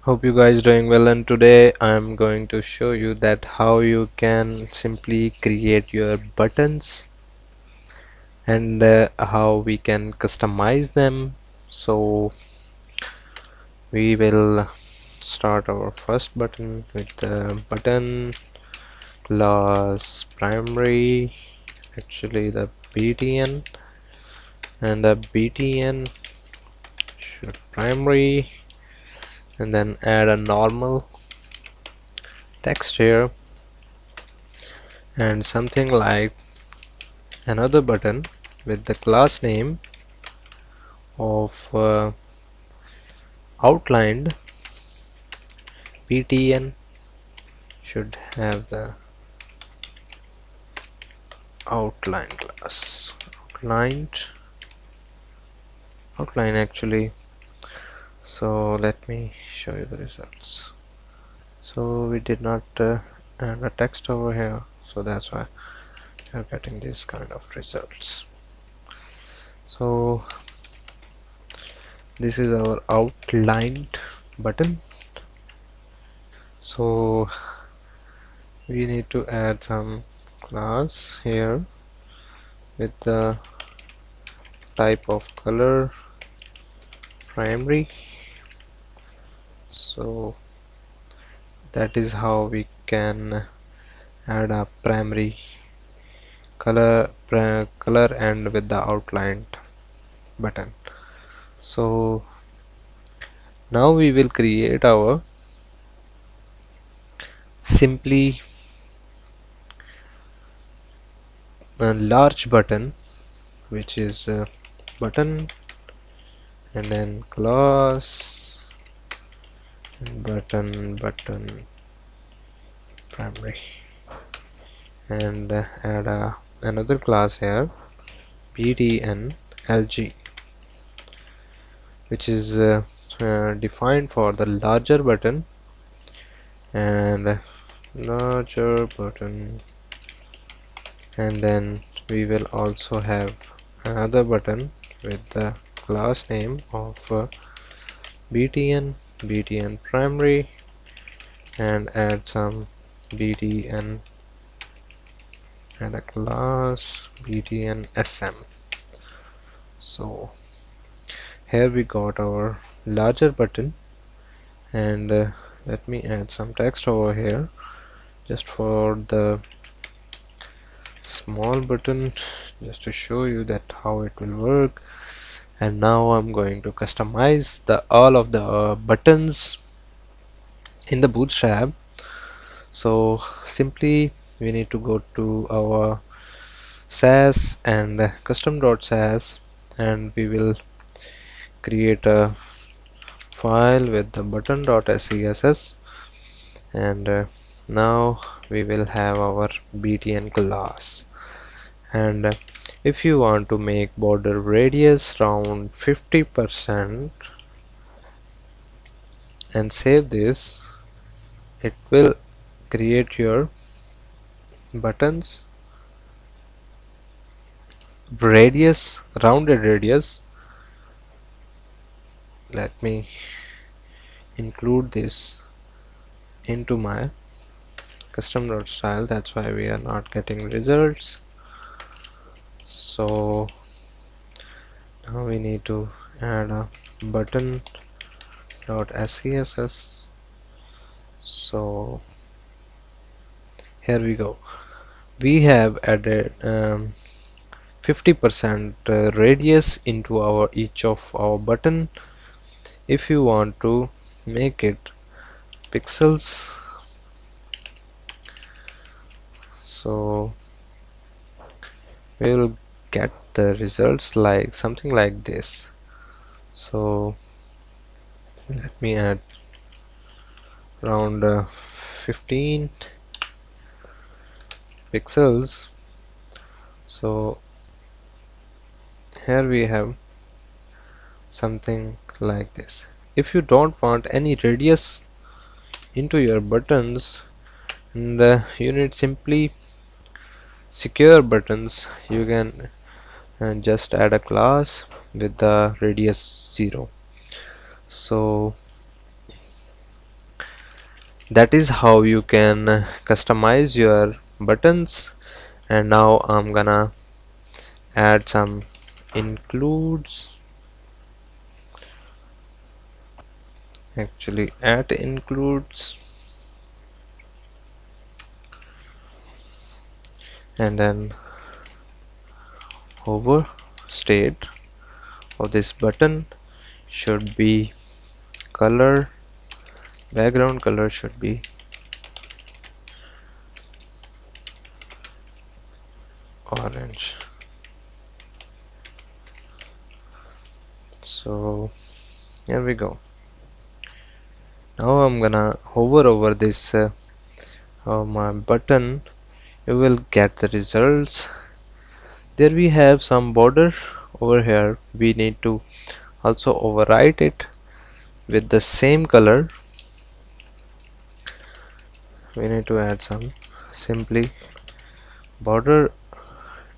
Hope you guys doing well, and today I'm going to show you that how you can simply create your buttons and how we can customize them. So we will start our first button with the button class primary, actually the btn, and the btn should primary, and then add a normal text here and something like another button with the class name of outlined. btn should have the outline class, outline actually. So let me show you the results. So we did not add a text over here, so that's why you're getting this kind of results. So this is our outlined button. So we need to add some class here with the type of color primary. So that is how we can add a primary color and with the outlined button. So now we will create our simply a large button, which is button and then class and button primary, and add another class here btnlg, which is defined for the larger button and larger button, and then we will also have another button with the class name of btn primary, and add some btn and a class btn sm. So here we got our larger button, and let me add some text over here just for the small button, just to show you that how it will work. And now I'm going to customize the all of the buttons in the Bootstrap. So simply we need to go to our sass and custom.sass, and we will create a file with the button.scss, and now we will have our btn class. And if you want to make border radius around 50% and save this, it will create your buttons radius, rounded radius. Let me include this into my custom.style, that's why we are not getting results. So now we need to add a button.scss. so here we go, we have added 50% radius into our each of our button. If you want to make it pixels, so we will get the results like something like this. So let me add around 15 pixels. So here we have something like this. If you don't want any radius into your buttons, and you need simply secure buttons, you can just add a class with the radius 0. So That is how you can customize your buttons. And now I'm gonna add some includes, actually add includes, and then hover state of this button should be color, background color should be orange. So here we go. Now I'm gonna hover over this my button. You will get the results. There we have some border over here. We need to also overwrite it with the same color. We need to add some simply border,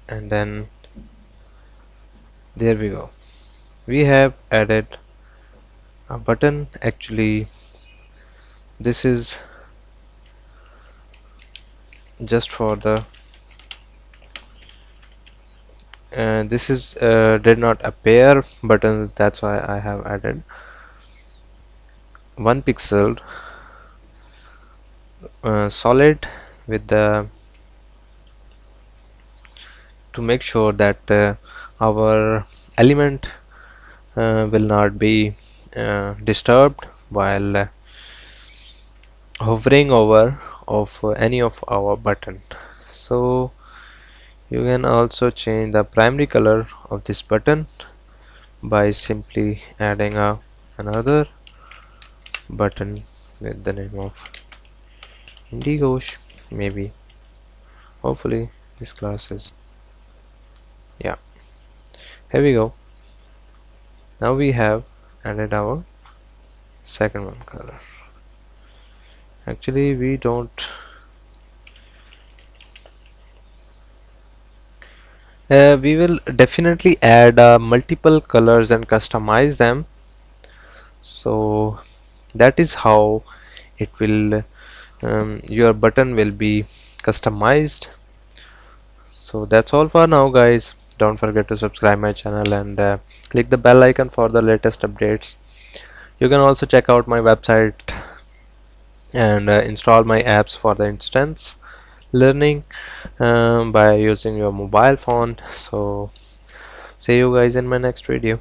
and then there we go. We have added a button. Actually this is just for the this is did not appear button, that's why I have added 1 pixel solid with the, to make sure that our element will not be disturbed while hovering over of any of our button. So you can also change the primary color of this button by simply adding another button with the name of indigo, maybe. Hopefully this class is, yeah, here we go. Now we have added our second one color. Actually we don't we will definitely add multiple colors and customize them, so that is how it will your button will be customized. So that's all for now, guys. Don't forget to subscribe my channel and click the bell icon for the latest updates. You can also check out my website and install my apps for the instance learning by using your mobile phone. So see you guys in my next video.